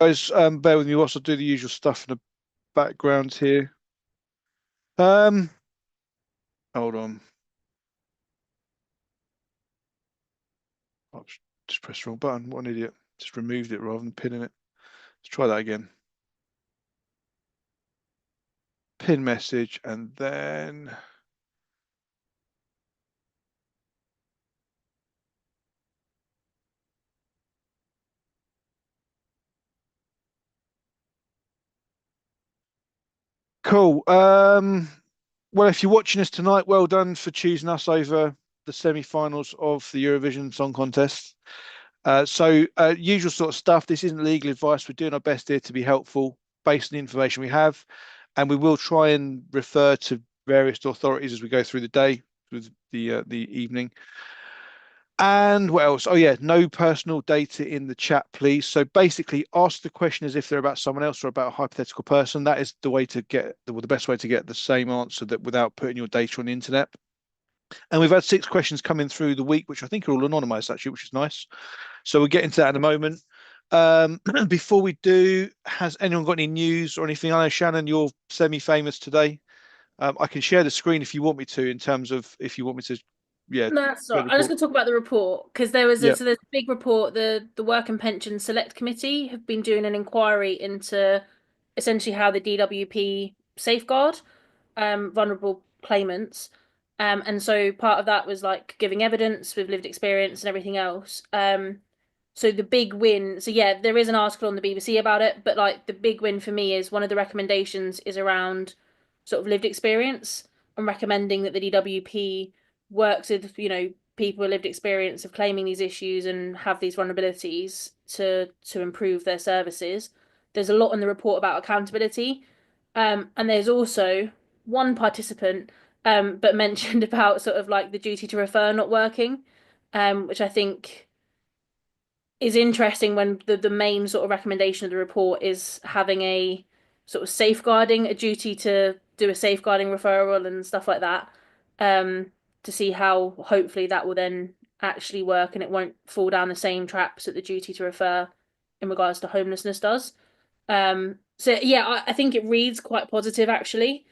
Guys, bear with me whilst I do the usual stuff in the background here. Um, Hold on. I just pressed the wrong button. What an idiot. Just removed it rather than pinning it. Let's try that again. Pin message and then cool. Well, if you're watching us tonight, well done for choosing us over the semi-finals of the Eurovision Song Contest. Usual sort of stuff. This isn't legal advice. We're doing our best here to be helpful based on the information we have, and we will try and refer to various authorities as we go through the day, with the evening. And what else? Oh yeah, no personal data in the chat, please. So basically, ask the question as if they're about someone else or about a hypothetical person. That is the way to get the best way to get the same answer that without putting your data on the internet. And we've had 6 questions coming through the week, which I think are all anonymized actually, which is nice. So we'll get into that in a moment. Before we do, has anyone got any news or anything? I know Shannon, you're semi-famous today. I can share the screen if you want me to, in terms of if you want me to, yeah, No, that's all share right. the I'm just report. going to talk about the report because there was Yeah. there's a big report. The Work and Pension Select Committee have been doing an inquiry into essentially how the DWP safeguard vulnerable claimants. And so part of that was like giving evidence with lived experience and everything else. So the big win, so yeah, there is an article on the BBC about it, but like the big win for me is one of the recommendations is around sort of lived experience and recommending that the DWP works with, people with lived experience of claiming these issues and have these vulnerabilities to improve their services. There's a lot in the report about accountability. And there's also one participant but mentioned about sort of like the duty to refer not working, which I think is interesting when the main sort of recommendation of the report is having a sort of safeguarding, a duty to do a safeguarding referral and stuff like that, um, to see how hopefully that will then actually work and it won't fall down the same traps that the duty to refer in regards to homelessness does. So yeah, I think it reads quite positive actually.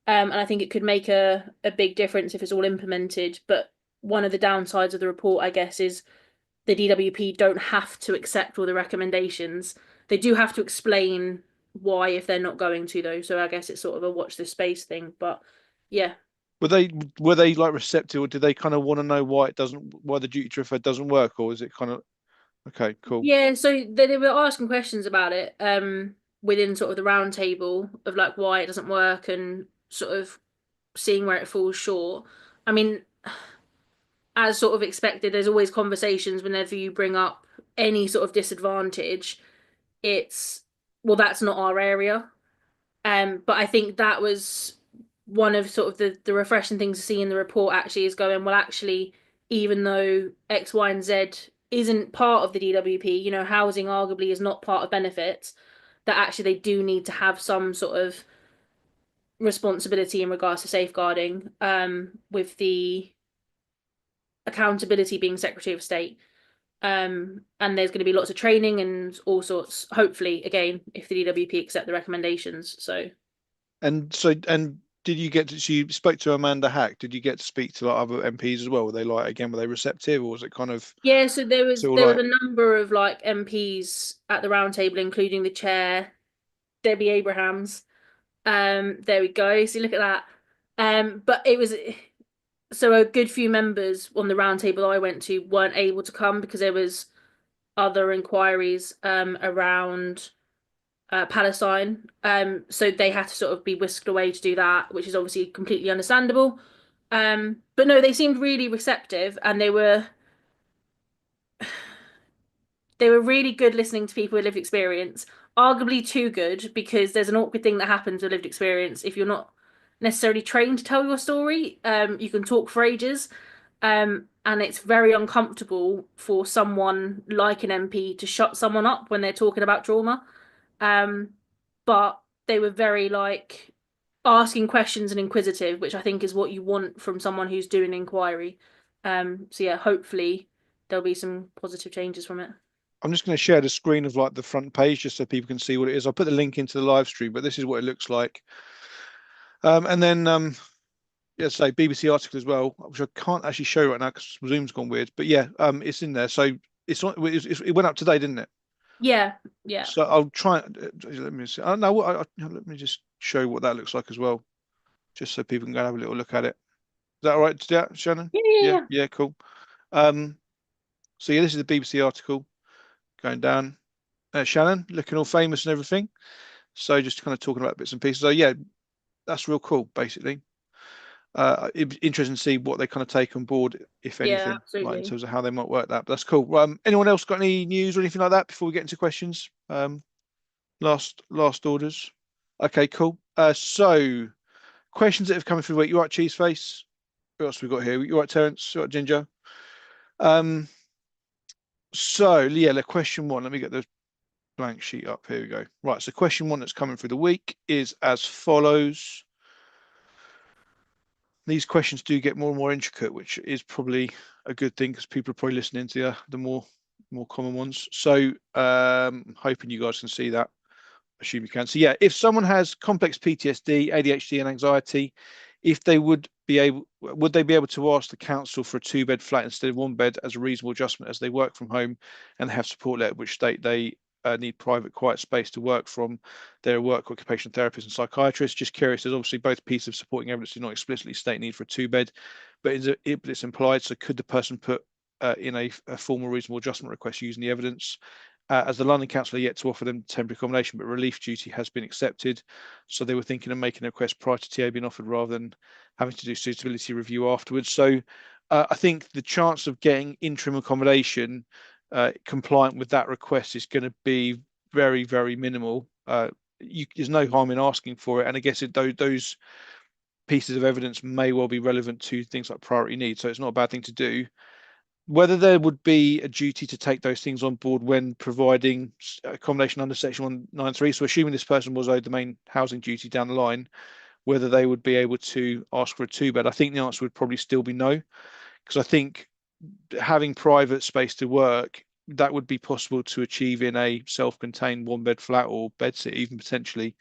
And I think it could make a big difference if it's all implemented. But one of the downsides of the report, I guess, is the DWP don't have to accept all the recommendations. They do have to explain why if they're not going to though. So I guess it's sort of a watch this space thing. But yeah. Were they were they like receptive, or did they kind of want to know why the duty to refer doesn't work, or is it kind of okay, cool. Yeah, so they were asking questions about it, within sort of the round table of like why it doesn't work and sort of seeing where it falls short. I mean, as sort of expected, there's always conversations whenever you bring up any sort of disadvantage. It's well, that's not our area. But I think that was one of sort of the refreshing things to see in the report actually is going, well, actually, even though X, Y, and Z isn't part of the DWP, housing arguably is not part of benefits, that actually they do need to have some sort of responsibility in regards to safeguarding, with the accountability being Secretary of State. And there's going to be lots of training and all sorts, hopefully, again, if the DWP accept the recommendations. So And did you get to? So you spoke to Amanda Hack. Did you get to speak to like other MPs as well? Were they like again? Were they receptive, or was it kind of yeah, so there was still there was like? a number of like MPs at the round table, including the chair, Debbie Abrahams. There we go. So look at that. But it was so a good few members on the round table I went to weren't able to come because there was other inquiries around Palestine. So they had to sort of be whisked away to do that, which is obviously completely understandable. But no, they seemed really receptive and they were really good listening to people with lived experience. Arguably too good because there's an awkward thing that happens with lived experience if you're not necessarily trained to tell your story. You can talk for ages, and it's very uncomfortable for someone like an MP to shut someone up when they're talking about trauma. Um, but they were very like asking questions and inquisitive, which I think is what you want from someone who's doing inquiry. So yeah, hopefully there'll be some positive changes from it. I'm just going to share the screen of like the front page just so people can see what it is. I'll put the link into the live stream, but this is what it looks like. And then yeah, say BBC article as well, which I can't actually show right now because Zoom's gone weird. But yeah, it's in there. So it's on. It went up today, didn't it? Yeah, yeah, So I'll try. Let me see. I know what. Let me just show what that looks like as well, just so people can go and have a little look at it. Is that all right? Yeah, Shannon? yeah, Yeah, yeah. yeah, cool. Um, so yeah, this is the BBC article going down. Shannon looking all famous and everything. So just kind of talking about bits and pieces. So yeah, that's real cool, basically. It'd be interesting to see what they kind of take on board, if Yeah, anything, like in absolutely. terms of how they might work that. But that's cool. Anyone else got any news or anything like that before we get into questions? Last orders. Okay, cool. So questions that have come through the week. You right, Cheeseface? What else we got here? You right, Terence? You right, Ginger? Um, so yeah, the question one. Let me get the blank sheet up. Here we go. Right. So question one that's coming through the week is as follows. These questions do get more and more intricate, which is probably a good thing because people are probably listening to the more common ones. So hoping you guys can see that. Assume you can. So yeah, if someone has complex PTSD, ADHD, and anxiety, if they would they be able to ask the council for a two-bed flat instead of one bed as a reasonable adjustment as they work from home and have support letter which state they need private, quiet space to work from their work, occupational therapists and psychiatrists. Just curious, there's obviously both pieces of supporting evidence do not explicitly state need for a two-bed, but it's implied. So could the person put in a formal reasonable adjustment request using the evidence? As the London Council are yet to offer them temporary accommodation, but relief duty has been accepted. So they were thinking of making a request prior to TA being offered rather than having to do suitability review afterwards. So I think the chance of getting interim accommodation compliant with that request is going to be very, very minimal. There's no harm in asking for it. And I guess those pieces of evidence may well be relevant to things like priority needs. So it's not a bad thing to do. Whether there would be a duty to take those things on board when providing accommodation under Section 193, so assuming this person was owed the main housing duty down the line, whether they would be able to ask for a two-bed, I think the answer would probably still be no, because I think having private space to work, that would be possible to achieve in a self-contained one-bed flat or bedsit, even potentially.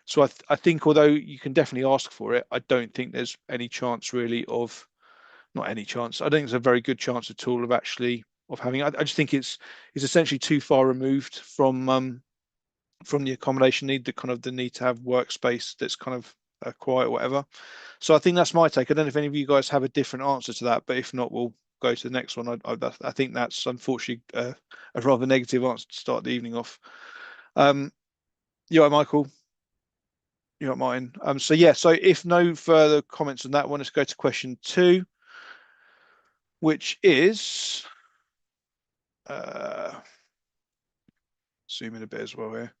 So I think although you can definitely ask for it, I don't think there's any chance really of not any chance. I don't think there's a very good chance at all of actually of having. I just think it's essentially too far removed from the accommodation need, the kind of the need to have workspace that's kind of quiet or whatever. So I think that's my take. I don't know if any of you guys have a different answer to that, but if not, we'll go to the next one. I think that's unfortunately a rather negative answer to start the evening off. You all right, Michael? You all right, Martin? So yeah, so if no further comments on that one, let's go to question two, which is zoom in a bit as well here.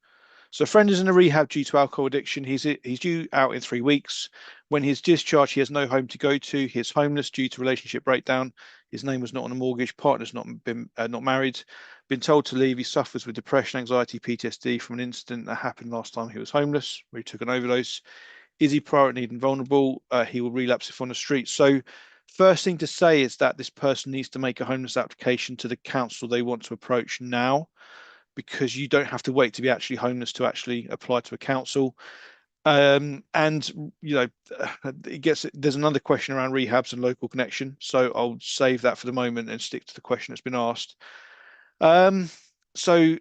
So a friend is in a rehab due to alcohol addiction. He's due out in 3 weeks. When he's discharged, he has no home to go to. He is homeless due to relationship breakdown. His name was not on a mortgage. Partner's not married. Been told to leave. He suffers with depression, anxiety, PTSD from an incident that happened last time he was homeless, where he took an overdose. Is he priority need and vulnerable? He will relapse if on the street. So first thing to say is that this person needs to make a homeless application to the council they want to approach now, because you don't have to wait to be actually homeless to actually apply to a council. And you know, there's another question around rehabs and local connection. So I'll save that for the moment and stick to the question that's been asked. So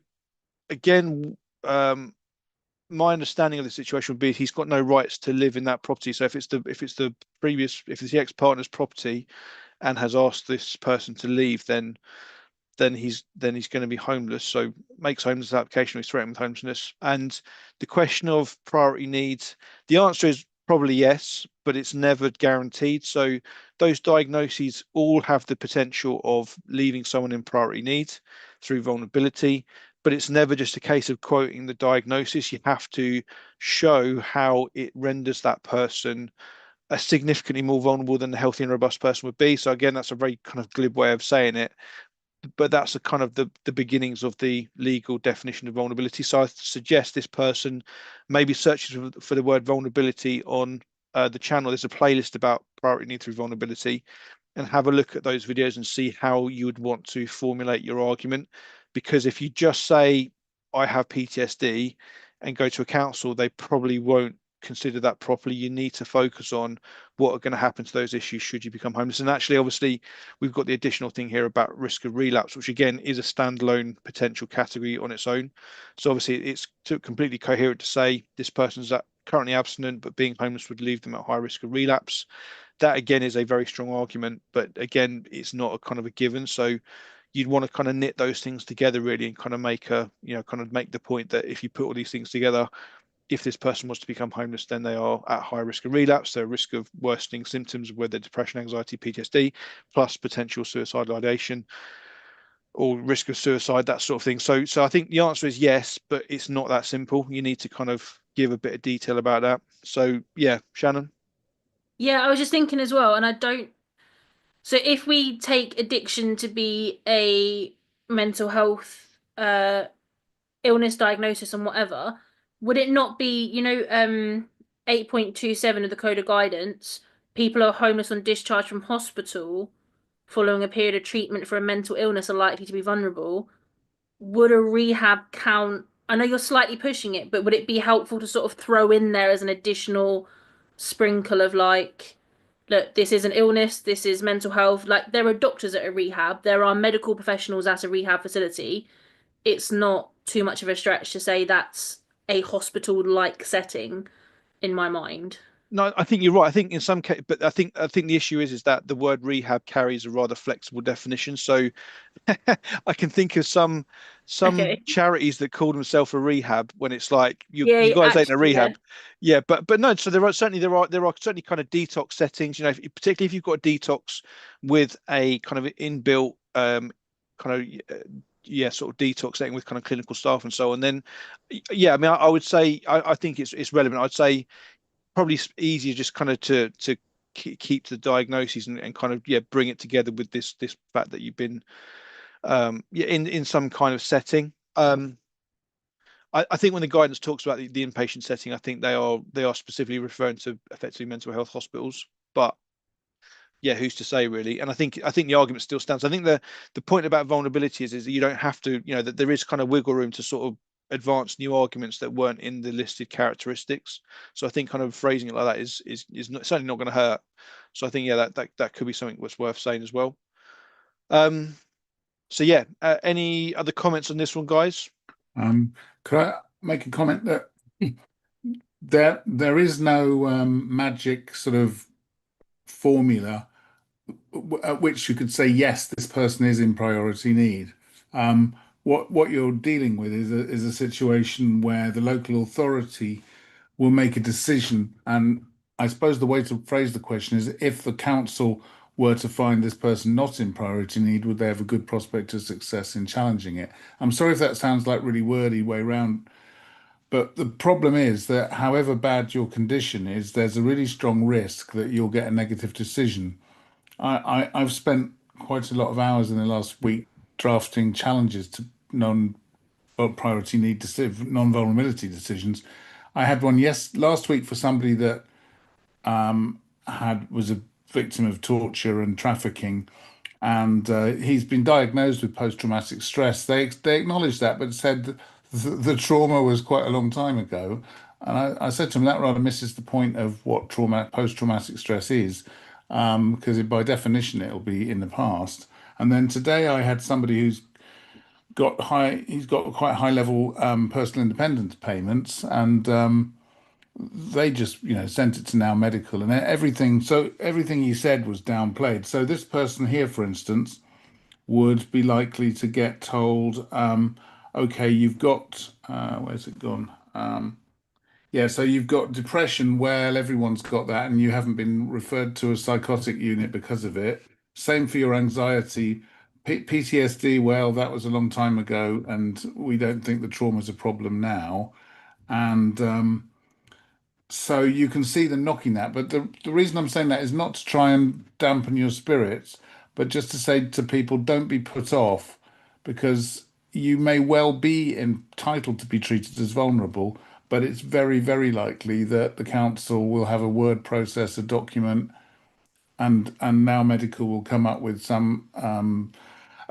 again, my understanding of the situation would be he's got no rights to live in that property. So if it's the ex-partner's property and has asked this person to leave, then he's going to be homeless. So makes homeless application, he's threatened with homelessness. And the question of priority needs, the answer is probably yes, but it's never guaranteed. So those diagnoses all have the potential of leaving someone in priority need through vulnerability, but it's never just a case of quoting the diagnosis. You have to show how it renders that person a significantly more vulnerable than a healthy and robust person would be. So again, that's a very kind of glib way of saying it, but that's a kind of the beginnings of the legal definition of vulnerability. So I suggest this person maybe searches for the word vulnerability on the channel. There's a playlist about priority need through vulnerability, and have a look at those videos and see how you would want to formulate your argument. because if you just say I have PTSD and go to a council, they probably won't consider that properly. You need to focus on what are going to happen to those issues should you become homeless. And actually, obviously, we've got the additional thing here about risk of relapse, which again is a standalone potential category on its own. So obviously, it's completely coherent to say this person's currently abstinent, but being homeless would leave them at high risk of relapse. That again is a very strong argument, but again, it's not a kind of a given. So you'd want to kind of knit those things together really and kind of make a, kind of make the point that if you put all these things together, if this person was to become homeless, then they are at high risk of relapse. They're at risk of worsening symptoms, whether depression, anxiety, PTSD, plus potential suicidal ideation or risk of suicide, that sort of thing. So I think the answer is yes, but it's not that simple. You need to kind of give a bit of detail about that. So yeah, Shannon. Yeah, I was just thinking as well, and I don't. So if we take addiction to be a mental health illness diagnosis and whatever, would it not be, 8.27 of the Code of Guidance, people are homeless on discharge from hospital following a period of treatment for a mental illness are likely to be vulnerable. Would a rehab count? I know you're slightly pushing it, but would it be helpful to sort of throw in there as an additional sprinkle of like, look, this is an illness, this is mental health. Like there are doctors at a rehab, there are medical professionals at a rehab facility. It's not too much of a stretch to say that's a hospital-like setting in my mind. No, I think you're right. I think in some case, but I think the issue is that the word rehab carries a rather flexible definition. So I can think of some Okay. charities that call themselves a rehab when it's like you Yeah, guys ain't a actually, yeah. rehab. Yeah, but no, so there are certainly kind of detox settings, particularly if you've got a detox with a kind of inbuilt kind of yeah, sort of detox setting with kind of clinical staff and so on. Then yeah, I mean I would say I think it's relevant. I'd say probably easier just kind of to keep the diagnoses and kind of yeah bring it together with this fact that you've been yeah in some kind of setting. I think when the guidance talks about the inpatient setting, I think they are specifically referring to effectively mental health hospitals. But yeah, who's to say really? And I think the argument still stands. I think the point about vulnerability is that you don't have to, that there is kind of wiggle room to sort of advance new arguments that weren't in the listed characteristics. So I think kind of phrasing it like that is not, certainly not going to hurt. So I think yeah, that could be something that's worth saying as well. Um, so yeah, any other comments on this one, guys? Could I make a comment that there is no magic sort of formula at which you could say, yes, this person is in priority need. What you're dealing with is a situation where the local authority will make a decision. And I suppose the way to phrase the question is if the council were to find this person not in priority need, would they have a good prospect of success in challenging it? I'm sorry if that sounds like really wordy way round, but the problem is that however bad your condition is, there's a really strong risk that you'll get a negative decision. I've spent quite a lot of hours in the last week drafting challenges to non-priority need non-vulnerability decisions. I had one last week for somebody that was a victim of torture and trafficking, and he's been diagnosed with post-traumatic stress. They acknowledged that, but said the trauma was quite a long time ago. And I said to him that rather misses the point of what post-traumatic stress is, because by definition it'll be in the past. And then today I had somebody he's got quite high level personal independence payments, and they just sent it to Now Medical and everything. So everything he said was downplayed. So this person here, for instance, would be likely to get told, okay, you've got where's it gone? Yeah, so you've got depression. Well, everyone's got that, and you haven't been referred to a psychotic unit because of it. Same for your anxiety. PTSD, well, that was a long time ago, and we don't think the trauma's a problem now. And so you can see them knocking that. But the reason I'm saying that is not to try and dampen your spirits, but just to say to people, don't be put off because you may well be entitled to be treated as vulnerable, but it's very, very likely that the council will have a word process, a document, and Now Medical will come up with some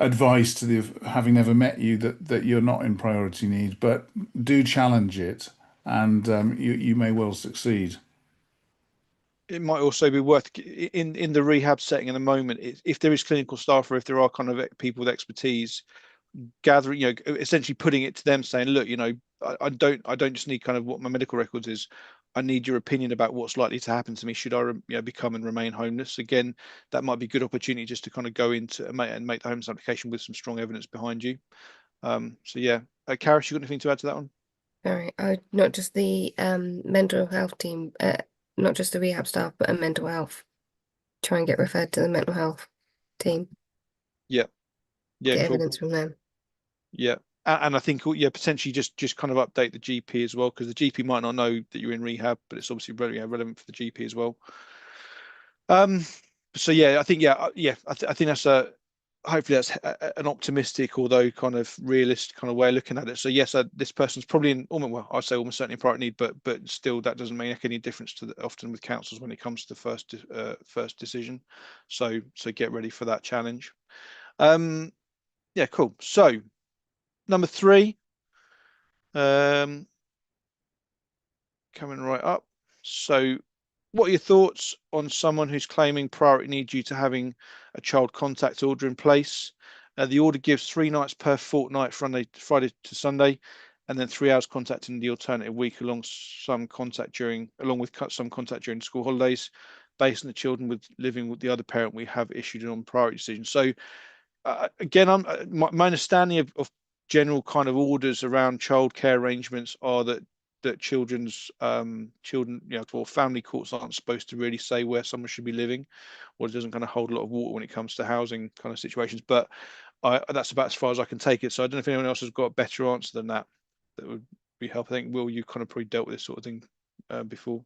advice to the having never met you that you're not in priority need, but do challenge it, and you may well succeed. It might also be worth in the rehab setting at the moment, if there is clinical staff or if there are kind of people with expertise, gathering, essentially putting it to them, saying, look, I don't just need kind of what my medical records is. I need your opinion about what's likely to happen to me should I become and remain homeless. Again, that might be a good opportunity just to kind of go into and make the homeless application with some strong evidence behind you. So yeah, Karis, you got anything to add to that one? All right. Not just the mental health team, not just the rehab staff, but a mental health. Try and get referred to the mental health team. Yeah. Get Cool. evidence from them. Yeah. And I think, potentially just kind of update the GP as well, because the GP might not know that you're in rehab, but it's obviously relevant for the GP as well. So yeah, I think I think that's hopefully that's an optimistic, although kind of realist kind of way of looking at it. So yes, this person's probably in I'd say almost certainly in priority need, but still that doesn't make any difference to often with councils when it comes to the first decision. So get ready for that challenge. Yeah, cool. So number 3, coming right up. So what are your thoughts on someone who's claiming priority need due to having a child contact order in place? The order gives 3 nights per fortnight, Friday to Sunday, and then 3 hours contact in the alternative week, along with some contact during school holidays, based on the children living with the other parent. We have issued an on-priority decision. So again, my understanding of general kind of orders around childcare arrangements are that children, or family courts aren't supposed to really say where someone should be living, or it doesn't kind of hold a lot of water when it comes to housing kind of situations. But that's about as far as I can take it. So I don't know if anyone else has got a better answer than that would be helpful. I think, Will, you kind of probably dealt with this sort of thing before.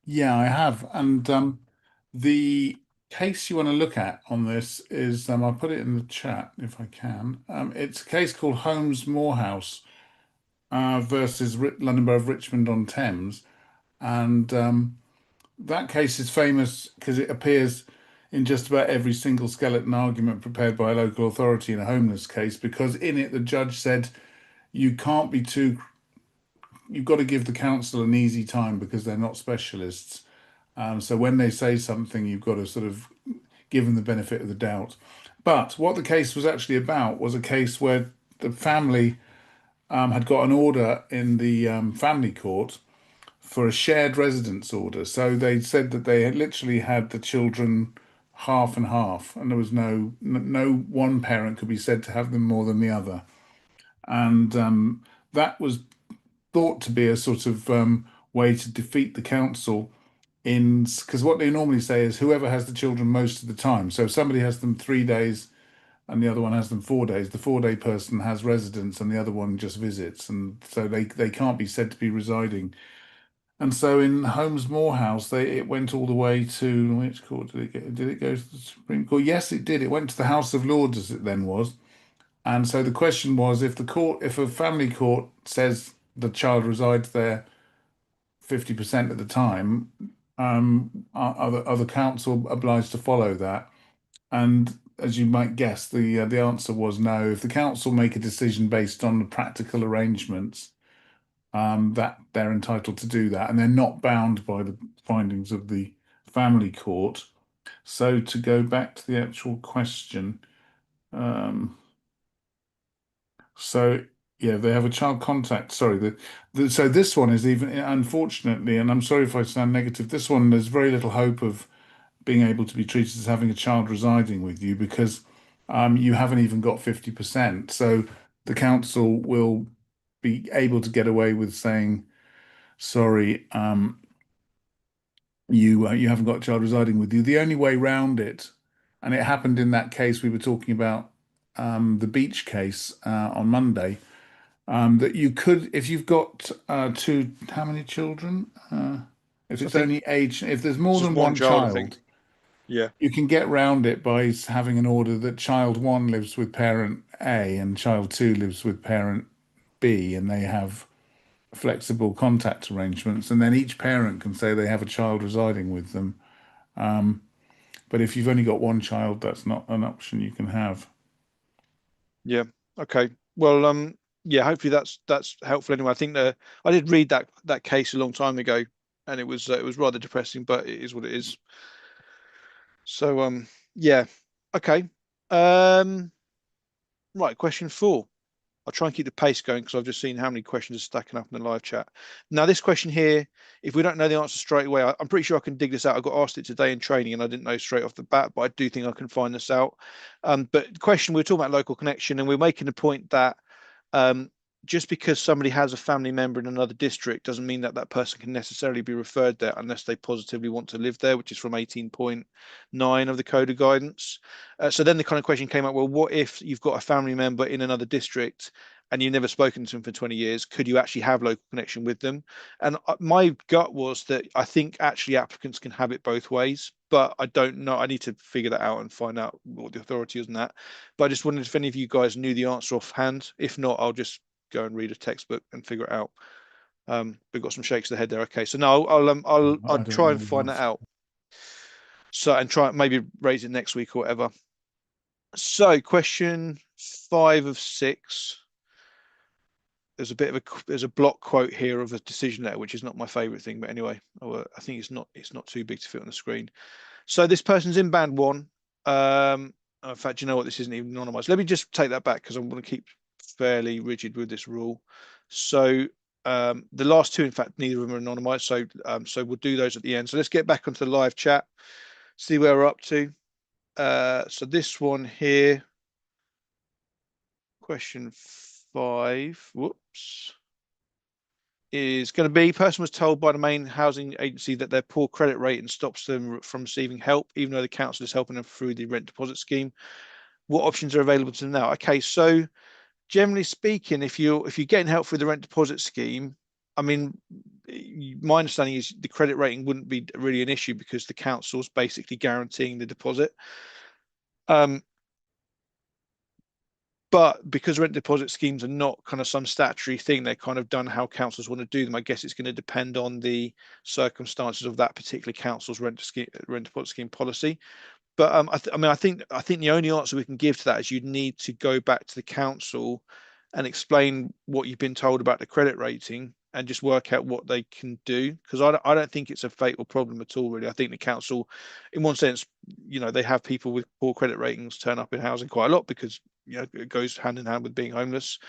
Yeah, I have, and the case you want to look at on this is I'll put it in the chat if I can. It's a case called Holmes Mohouse versus London Borough of Richmond-on-Thames, and that case is famous because it appears in just about every single skeleton argument prepared by a local authority in a homeless case, because in it the judge said you can't be too, you've got to give the council an easy time because they're not specialists. So when they say something, you've got to sort of give them the benefit of the doubt. But what the case was actually about was a case where the family had got an order in the family court for a shared residence order. So they said that they had literally had the children half and half, and there was no one parent could be said to have them more than the other. And that was thought to be a sort of way to defeat the council because what they normally say is whoever has the children most of the time. So if somebody has them 3 days and the other one has them 4 days, the 4-day person has residence and the other one just visits, and so they can't be said to be residing. And so in Holmes Morehouse, it went all the way to which court did it go? Did it go to the Supreme Court? Yes, it did. It went to the House of Lords as it then was. And so the question was, if a family court says the child resides there 50% of the time, are the council obliged to follow that? And as you might guess, the answer was no. If the council make a decision based on the practical arrangements, that they're entitled to do that, and they're not bound by the findings of the family court. So to go back to the actual question, so yeah, they have a child contact. Sorry, so this one is even, unfortunately, and I'm sorry if I sound negative, this one there's very little hope of being able to be treated as having a child residing with you because you haven't even got 50%. So the council will be able to get away with saying, sorry, you haven't got a child residing with you. The only way round it, and it happened in that case we were talking about, the beach case on Monday, that you could, if you've got how many children? If it's only age, if there's more than one child, I child, think. Yeah. you can get round it by having an order that child 1 lives with parent A and child 2 lives with parent B, and they have flexible contact arrangements, and then each parent can say they have a child residing with them. But if you've only got one child, that's not an option you can have. Yeah. Okay. Well, yeah, hopefully that's helpful anyway. I think that I did read that case a long time ago, and it was rather depressing, but it is what it is. So yeah. Okay. Um right, question 4. I'll try and keep the pace going because I've just seen how many questions are stacking up in the live chat. Now, this question here, if we don't know the answer straight away, I'm pretty sure I can dig this out. I got asked it today in training and I didn't know straight off the bat, but I do think I can find this out. But the question, we're talking about local connection, and we're making the point that um, just because somebody has a family member in another district doesn't mean that that person can necessarily be referred there unless they positively want to live there, which is from 18.9 of the Code of Guidance. So then the kind of question came up, well, what if you've got a family member in another district and you've never spoken to them for 20 years? Could you actually have local connection with them? And my gut was that I think actually applicants can have it both ways, but I don't know. I need to figure that out and find out what the authority is on that. But I just wondered if any of you guys knew the answer offhand. If not, I'll just go and read a textbook and figure it out. We've got some shakes of the head there. Okay, so now I'll don't try know and the find that answer. out. So and try maybe raise it next week or whatever. So question 5 of 6. There's a bit of there's a block quote here of a decision letter, which is not my favorite thing, but anyway, I think it's not too big to fit on the screen. So this person's in band 1. In fact, you know what? This isn't even anonymized. Let me just take that back because I want to keep fairly rigid with this rule. So the last 2, in fact, neither of them are anonymized. So we'll do those at the end. So let's get back onto the live chat, see where we're up to. So this one here, question 5. Whoops. Is going to be, person was told by the main housing agency that their poor credit rating stops them from receiving help, even though the council is helping them through the rent deposit scheme. What options are available to them now? Okay, so generally speaking, if you're getting help through the rent deposit scheme, I mean, my understanding is the credit rating wouldn't be really an issue because the council's basically guaranteeing the deposit. But because rent deposit schemes are not kind of some statutory thing, they're kind of done how councils want to do them. I guess it's going to depend on the circumstances of that particular council's rent deposit scheme policy. But I think the only answer we can give to that is you'd need to go back to the council and explain what you've been told about the credit rating and just work out what they can do. Because I don't think it's a fatal problem at all, really. I think the council, in one sense, they have people with poor credit ratings turn up in housing quite a lot because it goes hand in hand with being homeless.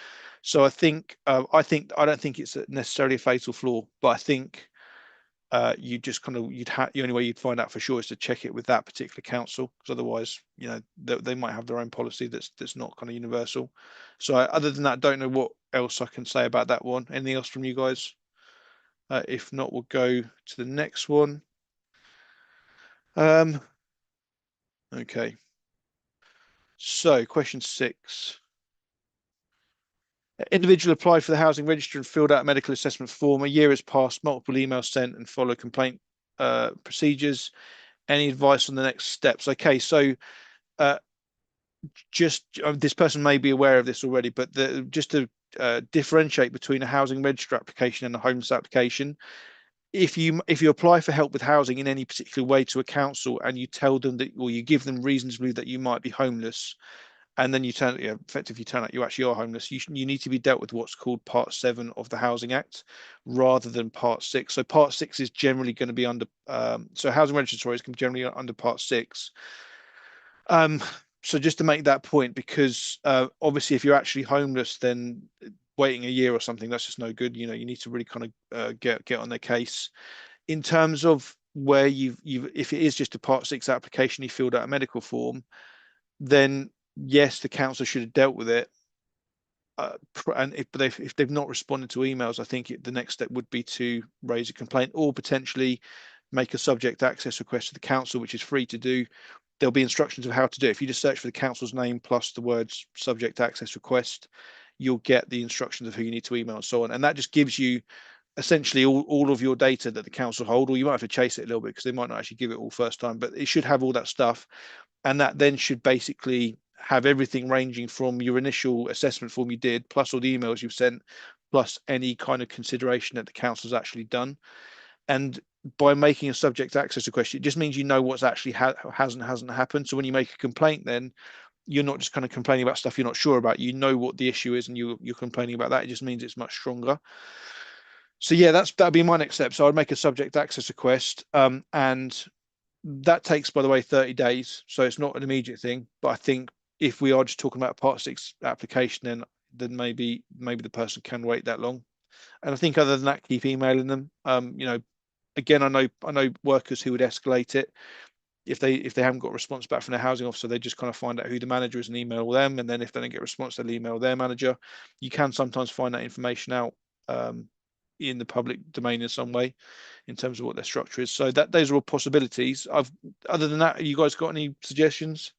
So I don't think it's necessarily a fatal flaw, but I think you just kind of the only way you'd find out for sure is to check it with that particular council, because otherwise they might have their own policy that's not kind of universal. So other than that, don't know what else I can say about that one. Anything else from you guys? If not, we'll go to the next one. Okay, so question 6. Individual applied for the housing register and filled out a medical assessment form. A year has passed, multiple emails sent, and follow complaint procedures. Any advice on the next steps? Okay, so just this person may be aware of this already, but just to differentiate between a housing register application and a homeless application, if you apply for help with housing in any particular way to a council and you tell them that, or you give them reasons to believe that you might be homeless, and then effectively turn out you actually are homeless, you need to be dealt with what's called Part 7 of the Housing Act rather than Part 6. So Part 6 is generally going to be under so housing registry is generally under Part 6. So just to make that point, because obviously if you're actually homeless, then waiting a year or something, that's just no good. You need to really kind of get on their case. In terms of where if it is just a Part 6 application, you filled out a medical form, then yes, the council should have dealt with it. And if they've not responded to emails, I think the next step would be to raise a complaint or potentially make a subject access request to the council, which is free to do. There'll be instructions of how to do it. If you just search for the council's name plus the words subject access request, you'll get the instructions of who you need to email and so on. And that just gives you essentially all of your data that the council hold, or you might have to chase it a little bit because they might not actually give it all first time, but it should have all that stuff. And that then should basically have everything ranging from your initial assessment form you did, plus all the emails you've sent, plus any kind of consideration that the council's actually done. And by making a subject access request, it just means you know what's actually has and hasn't happened. So when you make a complaint, then you're not just kind of complaining about stuff you're not sure about. You know what the issue is, and you're complaining about that. It just means it's much stronger. So yeah, that'd be my next step. So I'd make a subject access request, and that takes, by the way, 30 days. So it's not an immediate thing. But I think if we are just talking about a Part 6 application, then maybe the person can wait that long. And I think other than that, keep emailing them. Again, I know workers who would escalate it. If they haven't got a response back from their housing officer, they just kind of find out who the manager is and email them. And then if they don't get a response, they'll email their manager. You can sometimes find that information out in the public domain in some way, in terms of what their structure is. So those are all possibilities. Other than that, have you guys got any suggestions?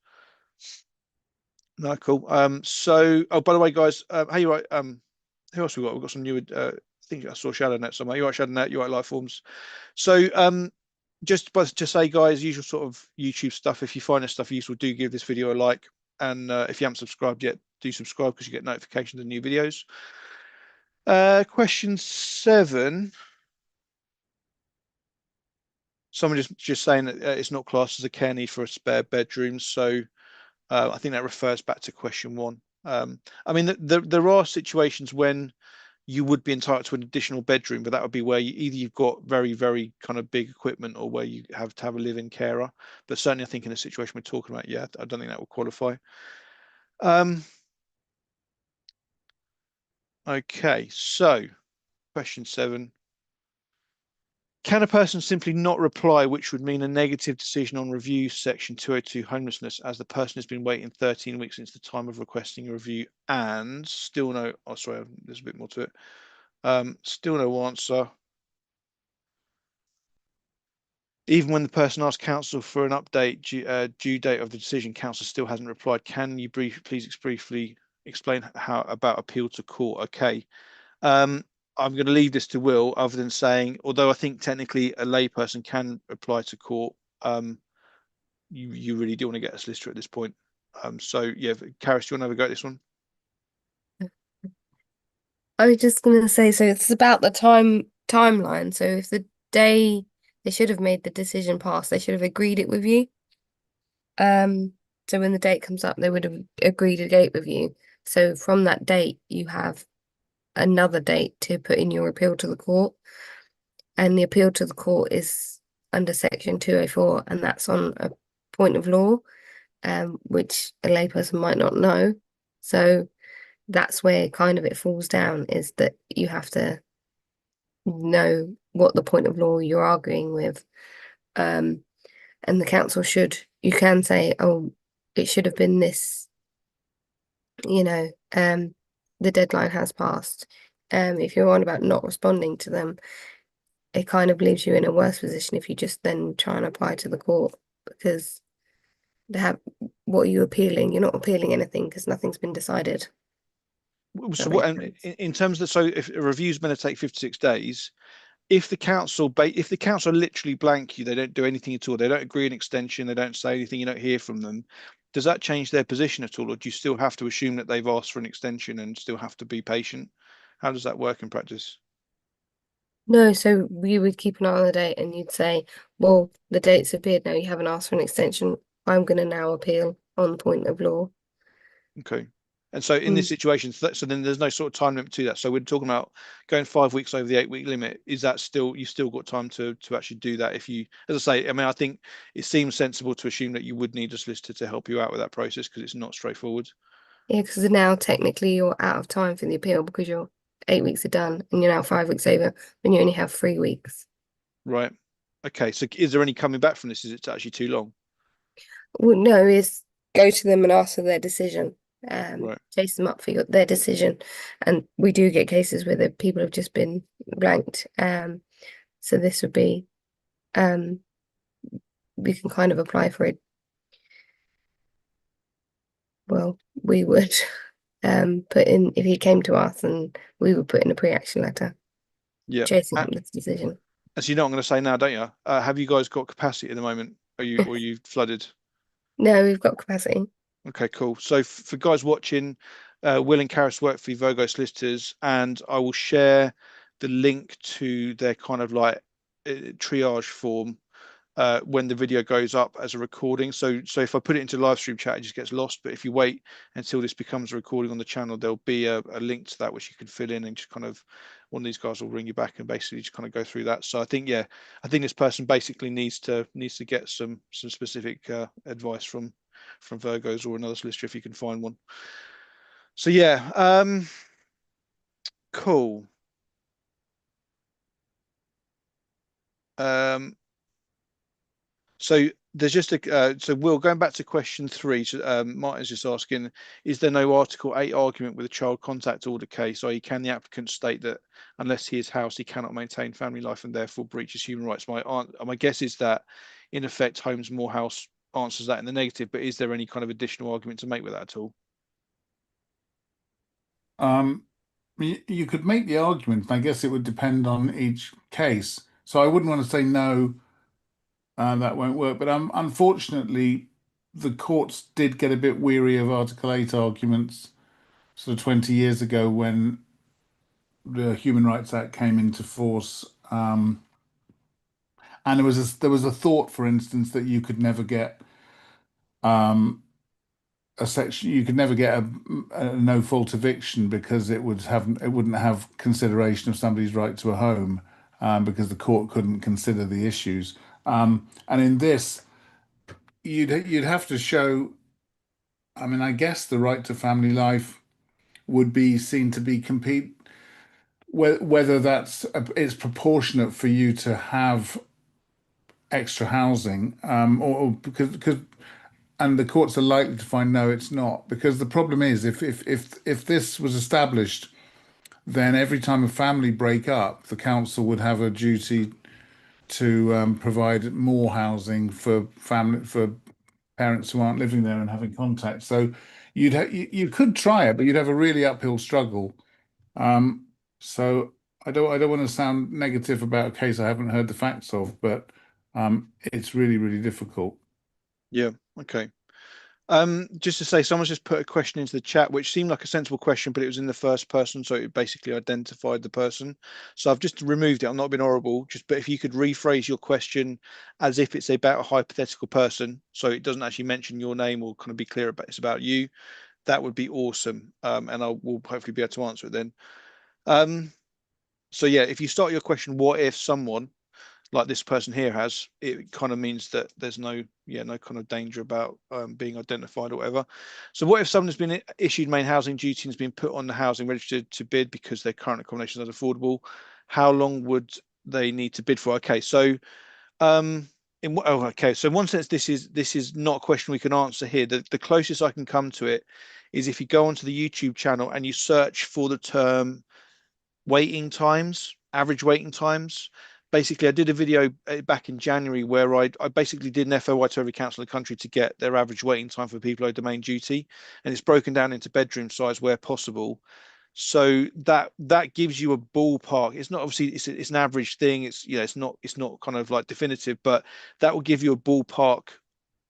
No, cool. So, oh, by the way, guys, hey, you right? Who else we got? We've got some new. I think I saw ShadowNet somewhere. You right, ShadowNet? You right, Lifeforms? So, just to say, guys, usual sort of YouTube stuff. If you find this stuff useful, do give this video a like, and if you haven't subscribed yet, do subscribe because you get notifications of new videos. Question 7. Someone just saying that it's not classed as a care need for a spare bedroom. So I think that refers back to question 1. I mean, there are situations when you would be entitled to an additional bedroom, but that would be where either you've got very, very kind of big equipment, or where you have to have a live-in carer. But certainly I think in the situation we're talking about, yeah, I don't think that will qualify. Okay, so question 7. Can a person simply not reply, which would mean a negative decision on review, section 202 homelessness, as the person has been waiting 13 weeks since the time of requesting a review and still no, oh, sorry, there's a bit more to it. Still no answer. Even when the person asked counsel for an update due date of the decision, counsel still hasn't replied. Can you please briefly explain how about appeal to court? Okay. I'm going to leave this to Will, other than saying, although I think technically a layperson can apply to court, you really do want to get a solicitor at this point. So yeah, Karis, do you want to have a go at this one? I was just going to say, so it's about the timeline. So if the day they should have made the decision pass, they should have agreed it with you. So when the date comes up, they would have agreed a date with you. So from that date, you have another date to put in your appeal to the court, and the appeal to the court is under section 204, and that's on a point of law, which a layperson might not know. So that's where kind of it falls down, is that you have to know what the point of law you're arguing with, and the council you can say, oh, it should have been this, the deadline has passed. If you're on about not responding to them, it kind of leaves you in a worse position if you just then try and apply to the court, because what are you appealing? You're not appealing anything because nothing's been decided. So what, in terms of, so if a review's going to take 56 days, if the council literally blank you, they don't do anything at all, they don't agree an extension, they don't say anything, you don't hear from them, does that change their position at all, or do you still have to assume that they've asked for an extension and still have to be patient? How does that work in practice? No, so we would keep an eye on the date, and you'd say, well, the date's appeared now, you haven't asked for an extension, I'm going to now appeal on the point of law. Okay. And so in this situation, so then there's no sort of time limit to that. So we're talking about going 5 weeks over the 8-week limit. Is that still, you've still got time to actually do that? If you, as I say, I mean, I think it seems sensible to assume that you would need a solicitor to help you out with that process, because it's not straightforward. Yeah, because now technically you're out of time for the appeal, because your 8 weeks are done and you're now 5 weeks over when you only have 3 weeks. Right. Okay. So is there any coming back from this? Is it actually too long? Well, no, is go to them and ask for their decision. Right. Chase them up for their decision, and we do get cases where the people have just been blanked. So this would be, we can kind of apply for it. Well, we would put in, if he came to us, and we would put in a pre-action letter. Yeah. Chasing up this decision. As you know, I'm going to say now, don't you? Have you guys got capacity at the moment? Are you flooded? No, we've got capacity. Okay, cool. So for guys watching, Will and Karis work for Vogo Solicitors, and I will share the link to their kind of like triage form when the video goes up as a recording. So if I put it into live stream chat, it just gets lost. But if you wait until this becomes a recording on the channel, there'll be a link to that which you can fill in, and just kind of one of these guys will ring you back and basically just kind of go through that. So I think, yeah, I think this person basically needs to get some specific advice from Virgos or another solicitor if you can find one. So yeah, cool. So there's just a so Will, going back to question 3, so Martin's just asking, is there no Article 8 argument with a child contact order case, i.e. can the applicant state that unless he is housed he cannot maintain family life and therefore breaches human rights? My guess is that in effect Holmes Mohouse answers that in the negative, but is there any kind of additional argument to make with that at all? You could make the argument, and I guess it would depend on each case. So I wouldn't want to say no, that won't work. But unfortunately, the courts did get a bit weary of Article 8 arguments sort of 20 years ago when the Human Rights Act came into force. And there was a thought, for instance, that you could never get a section, you could never get a no fault eviction because it wouldn't have consideration of somebody's right to a home, because the court couldn't consider the issues. And in this, you'd have to show. I mean, I guess the right to family life would be seen to be compete. Whether it's proportionate for you to have extra housing, or because and the courts are likely to find no, it's not, because the problem is if this was established, then every time a family break up, the council would have a duty to provide more housing for parents who aren't living there and having contact. So you could try it, but you'd have a really uphill struggle. So I don't want to sound negative about a case I haven't heard the facts of, but it's really, really difficult. Yeah, okay. Just to say, someone's just put a question into the chat which seemed like a sensible question, but it was in the first person, so it basically identified the person. So I've just removed it. I'm not being horrible, but if you could rephrase your question as if it's about a hypothetical person, so it doesn't actually mention your name, or kind of be clear about it's about you, that would be awesome. And I will hopefully be able to answer it then. So yeah, if you start your question, what if someone like this person here has, it kind of means that there's no kind of danger about being identified or whatever. So what if someone has been issued main housing duty and has been put on the housing register to bid because their current accommodation is unaffordable? How long would they need to bid for? Okay, so so in one sense, this is not a question we can answer here. The closest I can come to it is if you go onto the YouTube channel and you search for the term waiting times, average waiting times. Basically, I did a video back in January where I basically did an FOI to every council in the country to get their average waiting time for people owed domain duty, and it's broken down into bedroom size where possible. So that gives you a ballpark. It's not obviously it's an average thing. It's not kind of like definitive, but that will give you a ballpark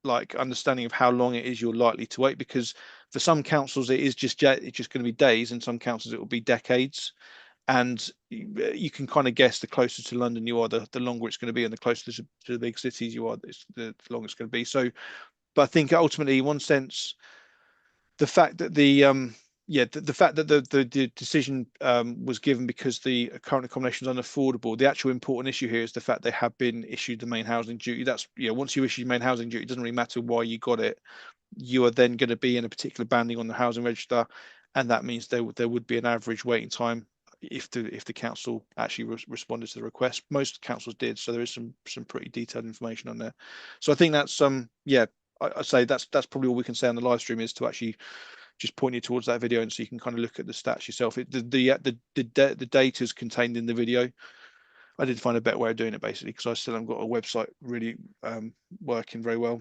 like understanding of how long it is you're likely to wait, because for some councils it's just going to be days, and some councils it will be decades. And you can kind of guess the closer to London you are, the longer it's going to be, and the closer to the big cities you are, the longer it's going to be. So, but I think ultimately, in one sense, the fact that the fact that the decision was given because the current accommodation is unaffordable, the actual important issue here is the fact they have been issued the main housing duty. That's once you issue main housing duty, it doesn't really matter why you got it. You are then going to be in a particular banding on the housing register, and that means there would be an average waiting time if the council actually responded to the request. Most councils did, so there is some pretty detailed information on there. So I think that's I say that's probably all we can say on the live stream, is to actually just point you towards that video, and so you can kind of look at the stats yourself. The data is contained in the video. I did find a better way of doing it, basically, because I still haven't got a website really working very well.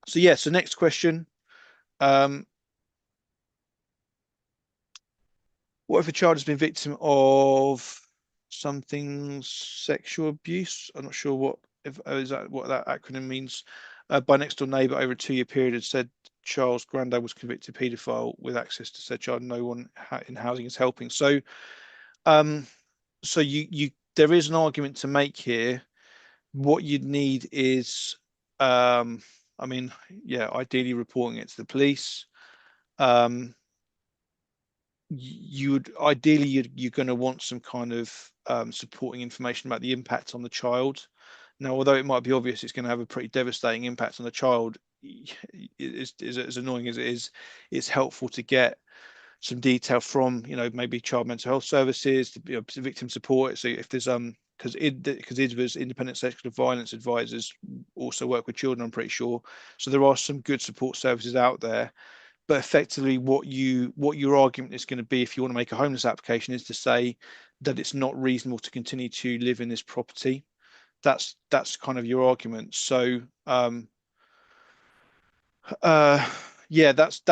So yeah, so next question. What if a child has been victim of something sexual abuse? I'm not sure what that acronym means. By next door neighbour over a 2-year period had said child's granddad was convicted paedophile with access to said child. No one in housing is helping. So, so there is an argument to make here what you'd need is, I mean, yeah, ideally reporting it to the police. You would ideally you're going to want some kind of supporting information about the impact on the child. Now, although it might be obvious it's going to have a pretty devastating impact on the child, is as annoying as it is, it's helpful to get some detail from, maybe child mental health services, victim support. So if there's because IDVA's, independent sexual violence advisors, also work with children, I'm pretty sure. So there are some good support services out there. But effectively, what your argument is going to be if you want to make a homeless application is to say that it's not reasonable to continue to live in this property. That's kind of your argument. So yeah, that's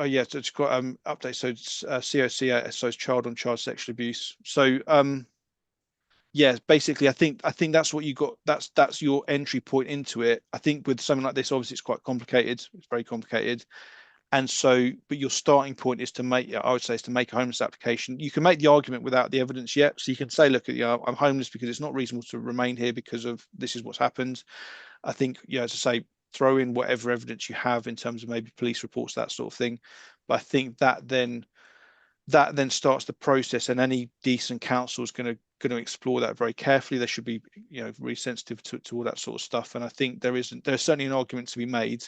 yeah, so it's got update. So it's COC, so it's child on child sexual abuse. So yeah, basically, I think that's what you got. That's your entry point into it. I think with something like this, obviously, it's quite complicated. It's very complicated. And so, but your starting point is to make, I would say, is to make a homeless application. You can make the argument without the evidence yet. So you can say, look, I'm homeless because it's not reasonable to remain here because of this is what's happened. I think, as I say, throw in whatever evidence you have in terms of maybe police reports, that sort of thing. But I think that then starts the process, and any decent counsel is going to explore that very carefully. They should be, really sensitive to all that sort of stuff. And I think there's certainly an argument to be made.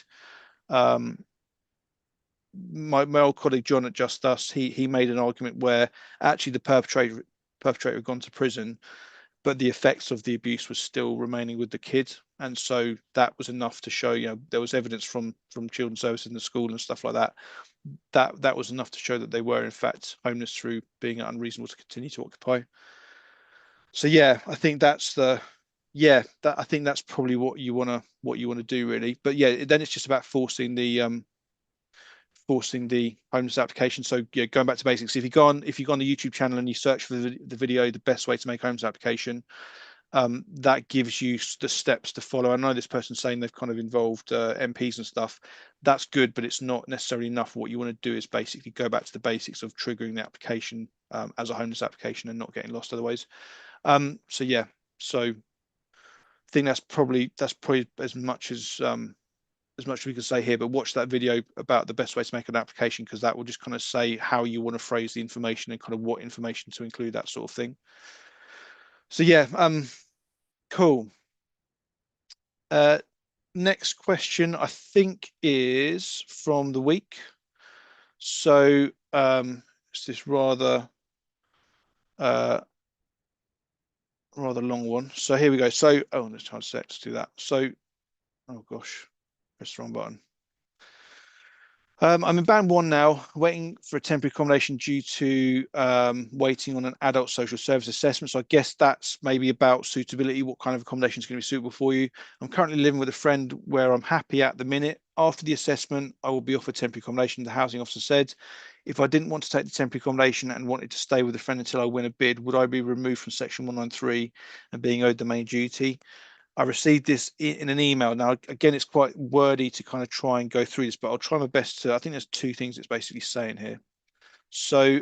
My old colleague John at Just Us, he made an argument where actually the perpetrator had gone to prison, but the effects of the abuse was still remaining with the kid, and so that was enough to show, there was evidence from children's services in the school and stuff like that. That was enough to show that they were in fact homeless through being unreasonable to continue to occupy. So yeah, I think that's I think that's probably what you want to do, really. But yeah, then it's just about forcing the homeless application. So yeah, going back to basics, if you go on the YouTube channel and you search for the video, the best way to make a homeless application, that gives you the steps to follow. I know this person's saying they've kind of involved MPs and stuff. That's good, but it's not necessarily enough. What you want to do is basically go back to the basics of triggering the application as a homeless application and not getting lost otherwise. So yeah, so I think that's probably as much as we can say here, but watch that video about the best way to make an application, because that will just kind of say how you want to phrase the information and kind of what information to include, that sort of thing. So yeah, cool. Next question, I think, is from the week. So it's this rather long one. So here we go. So let's try to do that. So oh gosh, press the wrong button. I'm in band 1 now, waiting for a temporary accommodation due to waiting on an adult social service assessment. So I guess that's maybe about suitability, what kind of accommodation is going to be suitable for you. I'm currently living with a friend where I'm happy at the minute. After the assessment, I will be offered temporary accommodation, the housing officer said. If I didn't want to take the temporary accommodation and wanted to stay with a friend until I win a bid, would I be removed from section 193 and being owed the main duty? I received this in an email. Now, again, it's quite wordy to kind of try and go through this, but I'll try my best to. I think there's 2 things it's basically saying here. So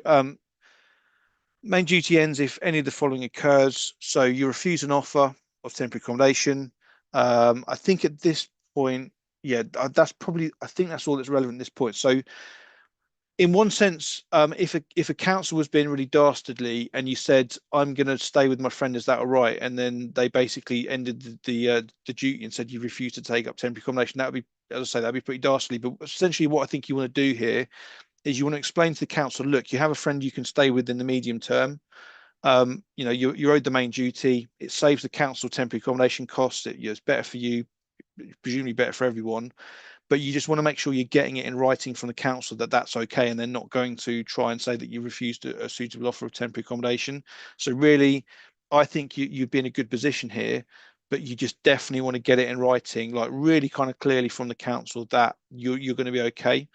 main duty ends if any of the following occurs. So you refuse an offer of temporary accommodation. I think at this point, yeah, that's probably, I think that's all that's relevant at this point. So in one sense, if a council was being really dastardly and you said, I'm going to stay with my friend, is that all right? And then they basically ended the duty and said you refuse to take up temporary accommodation, that would be, as I say, that'd be pretty dastardly. But essentially what I think you want to do here is you want to explain to the council, look, you have a friend you can stay with in the medium term. You're owed the main duty. It saves the council temporary accommodation costs. It's better for you, presumably better for everyone. But you just want to make sure you're getting it in writing from the council that that's okay, and they're not going to try and say that you refused a suitable offer of temporary accommodation. So really, I think you'd be in a good position here, but you just definitely want to get it in writing, like really kind of clearly from the council that you're going to be okay.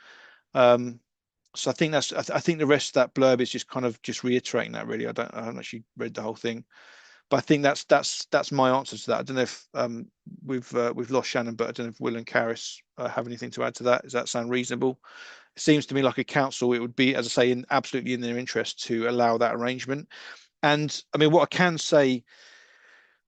So I think I think the rest of that blurb is just kind of just reiterating that, really. I haven't actually read the whole thing. But I think that's my answer to that. I don't know if we've lost Shannon, but I don't know if Will and Karis have anything to add to that. Does that sound reasonable? It seems to me like a council, it would be, as I say, absolutely in their interest to allow that arrangement. And I mean, what I can say,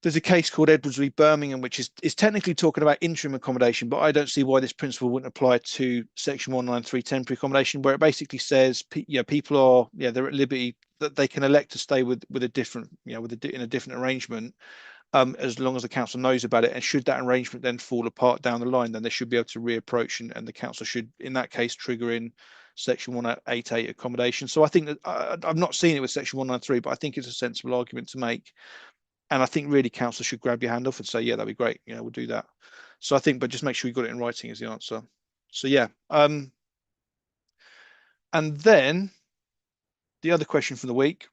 there's a case called Edwards v Birmingham, which is technically talking about interim accommodation, but I don't see why this principle wouldn't apply to Section 193 temporary accommodation, where it basically says, people are, they're at liberty that they can elect to stay with a different, in a different arrangement, as long as the council knows about it. And should that arrangement then fall apart down the line, then they should be able to reapproach, and the council should, in that case, trigger in Section 188 accommodation. So I think that I've not seen it with Section 193, but I think it's a sensible argument to make. And I think really council should grab your hand off and say, yeah, that'd be great. We'll do that. So I think, but just make sure you got it in writing is the answer. So yeah. And then the other question for the week,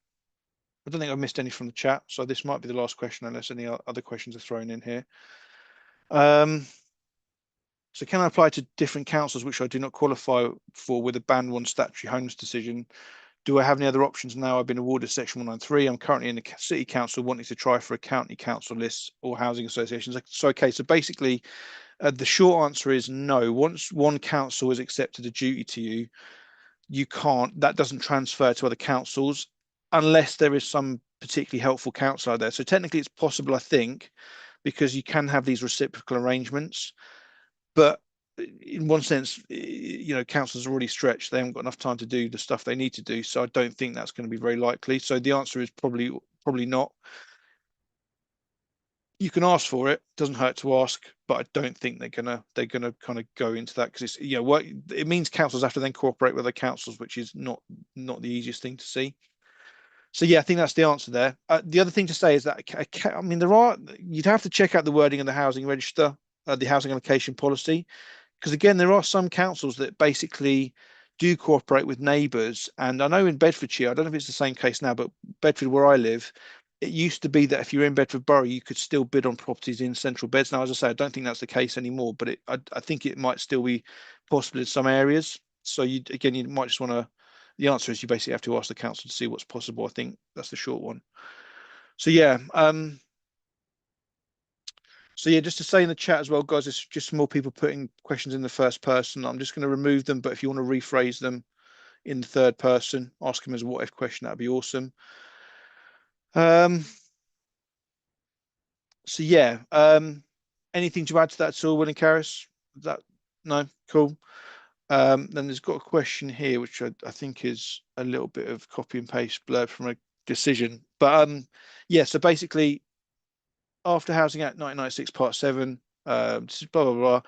I don't think I've missed any from the chat. So this might be the last question unless any other questions are thrown in here. So can I apply to different councils which I do not qualify for with a Band 1 statutory homeless decision? Do I have any other options now? I've been awarded Section 193. I'm currently in the city council wanting to try for a county council list or housing associations. So, okay, so basically the short answer is no. Once one council has accepted a duty to you, you can't, that doesn't transfer to other councils unless there is some particularly helpful council out there. So technically it's possible, I think, because you can have these reciprocal arrangements, but in one sense, councils are already stretched. They haven't got enough time to do the stuff they need to do. So I don't think that's going to be very likely. So the answer is probably not. You can ask for it. Doesn't hurt to ask, but I don't think they're gonna kind of go into that, because it's it means councils have to then cooperate with other councils, which is not the easiest thing to see. So yeah, I think that's the answer there. The other thing to say is that I mean you'd have to check out the wording in the housing register, the housing allocation policy, because again there are some councils that basically do cooperate with neighbours. And I know in Bedfordshire, I don't know if it's the same case now, but Bedford, where I live, it used to be that if you're in Bedford Borough, you could still bid on properties in central beds. Now, as I say, I don't think that's the case anymore, but I think it might still be possible in some areas. So you might just want to, the answer is you basically have to ask the council to see what's possible. I think that's the short one. So yeah, just to say in the chat as well, guys, it's just more people putting questions in the first person. I'm just going to remove them, but if you want to rephrase them in the third person, ask them as a what if question, that'd be awesome. So yeah, anything to add to that at all, Will and Karis? No, cool. Then there's got a question here which I think is a little bit of copy and paste blurb from a decision, but yeah, so basically after Housing Act 1996 Part 7, blah blah blah,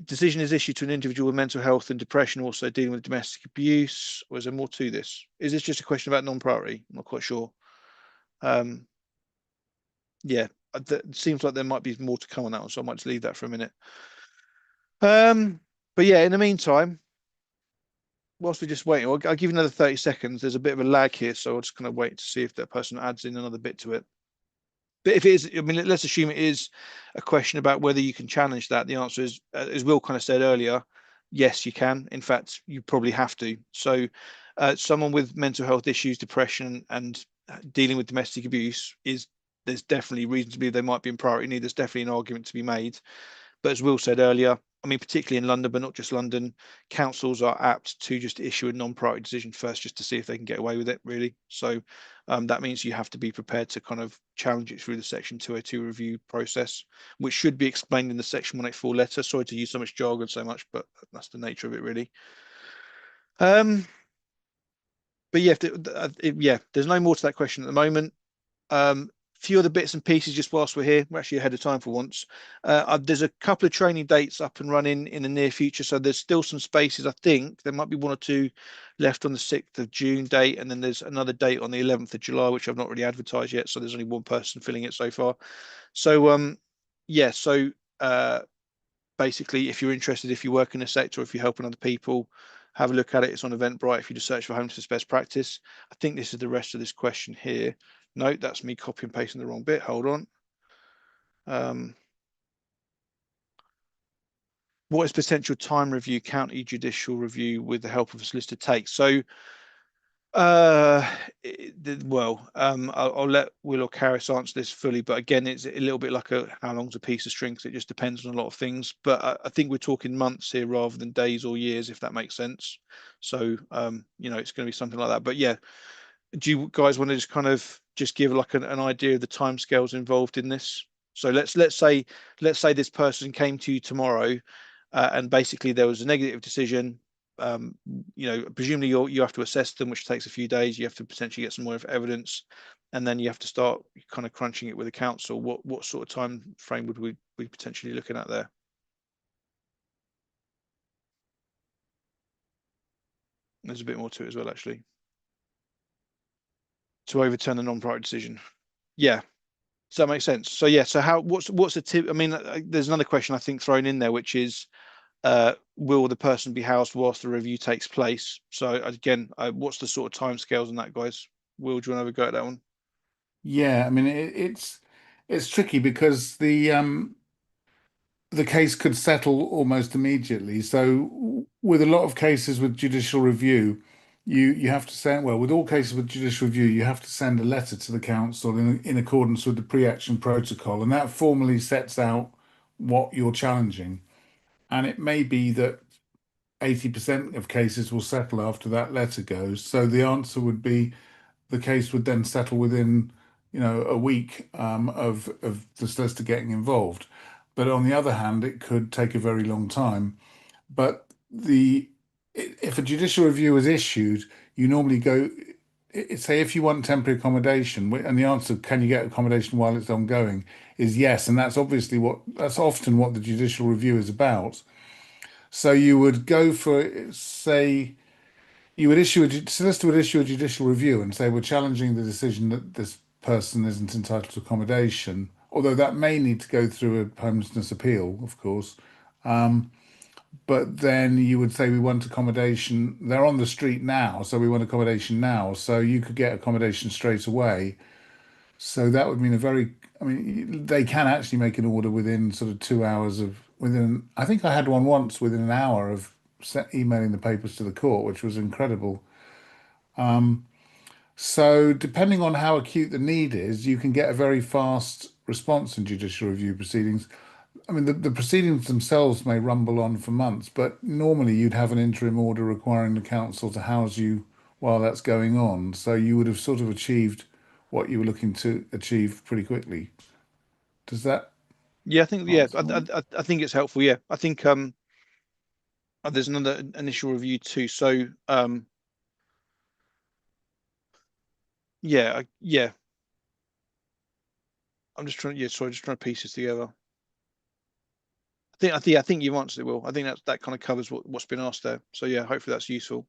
decision is issued to an individual with mental health and depression, also dealing with domestic abuse. Or is there more to this? Is this just a question about non-priority? I'm not quite sure. Yeah, it seems like there might be more to come on that one, so I might just leave that for a minute. But yeah, in the meantime, whilst we're just waiting, I'll give you another 30 seconds. There's a bit of a lag here, so I'll just kind of wait to see if that person adds in another bit to it. But if it is, I mean, let's assume it is a question about whether you can challenge that. The answer is, as Will kind of said earlier, yes, you can. In fact, you probably have to. So someone with mental health issues, depression, and dealing with domestic abuse, there's definitely reason to believe they might be in priority need. There's definitely an argument to be made. But as Will said earlier, I mean, particularly in London, but not just London, councils are apt to just issue a non-priority decision first, just to see if they can get away with it, really. So that means you have to be prepared to kind of challenge it through the Section 202 review process, which should be explained in the Section 184 letter. Sorry to use so much jargon so much, but that's the nature of it, really. But yeah, there's no more to that question at the moment. Few other bits and pieces just whilst we're here. We're actually ahead of time for once. There's a couple of training dates up and running in the near future, so there's still some spaces. I think there might be 1 or 2 left on the 6th of June date, and then there's another date on the 11th of July, which I've not really advertised yet, so there's only one person filling it so far. So yeah, so basically, if you're interested, if you work in a sector, or if you're helping other people, have a look at it. It's on Eventbrite if you just search for homelessness best practice. I think this is the rest of this question here. No, that's me copy and pasting the wrong bit. Hold on. What is potential time review, county judicial review with the help of a solicitor take? So, I'll let Will or Karis answer this fully, but again, it's a little bit like how long's a piece of string, because it just depends on a lot of things. But I think we're talking months here rather than days or years, if that makes sense. So, it's going to be something like that. But yeah, do you guys want to just kind of just give like an idea of the timescales involved in this? So let's say this person came to you tomorrow, and basically there was a negative decision. Presumably you have to assess them, which takes a few days. You have to potentially get some more evidence, and then you have to start kind of crunching it with the council. What sort of time frame would we be potentially looking at there? There's a bit more to it as well, actually. To overturn the non-priority decision. Yeah. Does that make sense? So yeah, so what's the tip? I mean, there's another question I think thrown in there, which is, will the person be housed whilst the review takes place? So again, what's the sort of timescales on that, guys? Will, do you want to have a go at that one? Yeah, I mean it's tricky because the case could settle almost immediately. So with a lot of cases with judicial review, you have to send, well, with all cases with judicial review, you have to send a letter to the council in accordance with the pre-action protocol, and that formally sets out what you're challenging. And it may be that 80% of cases will settle after that letter goes. So the answer would be the case would then settle within, a week of the solicitor getting involved. But on the other hand, it could take a very long time. But if a judicial review is issued, you normally go, say if you want temporary accommodation, and the answer, can you get accommodation while it's ongoing, is yes. And that's often what the judicial review is about. So you would go for, say, solicitor would issue a judicial review and say, we're challenging the decision that this person isn't entitled to accommodation, although that may need to go through a homelessness appeal, of course. But then you would say, we want accommodation. They're on the street now, so we want accommodation now. So you could get accommodation straight away. So that would mean they can actually make an order within sort of 2 hours I think I had one once within an hour of emailing the papers to the court, which was incredible. So depending on how acute the need is, you can get a very fast response in judicial review proceedings. I mean, the proceedings themselves may rumble on for months, but normally you'd have an interim order requiring the council to house you while that's going on. So you would have sort of achieved what you were looking to achieve pretty quickly. Does that Yeah, I think answer? I think it's helpful. Yeah, I think there's another initial review too. So yeah. I'm just trying. Yeah, sorry, just trying to piece this together. I think you've answered it, Will. I think that kind of covers what's been asked there. So yeah, hopefully that's useful.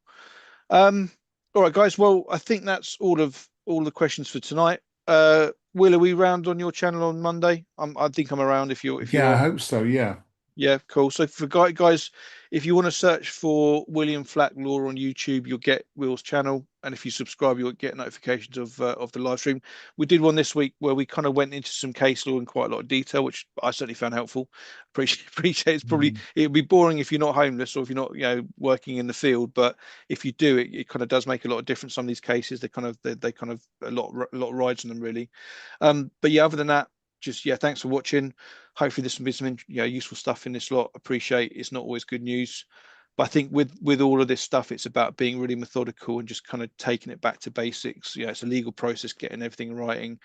All right, guys. Well, I think that's all the questions for tonight. Will, are we round on your channel on Monday? I think I'm around if you Yeah, I are. hope so. Yeah. Yeah, cool. So for guys, if you want to search for William Flack Law on YouTube, you'll get Will's channel, and if you subscribe, you'll get notifications of the live stream. We did one this week where we kind of went into some case law in quite a lot of detail, which I certainly found helpful. Appreciate it's probably it'd be boring if you're not homeless or if you're not working in the field, but if you do, it kind of does make a lot of difference. Some of these cases they kind of a lot rides on them really. But yeah, other than that, just thanks for watching. Hopefully there's been some useful stuff in this lot. Appreciate it's not always good news, but I think with all of this stuff, it's about being really methodical and just kind of taking it back to basics. It's a legal process, getting everything in writing,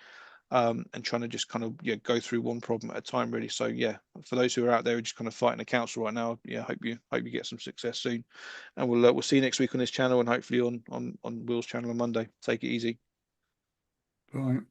and trying to just kind of go through one problem at a time really. So yeah, for those who are out there just kind of fighting the council right now, hope you get some success soon, and we'll see you next week on this channel and hopefully on Will's channel on Monday. Take it easy. Right.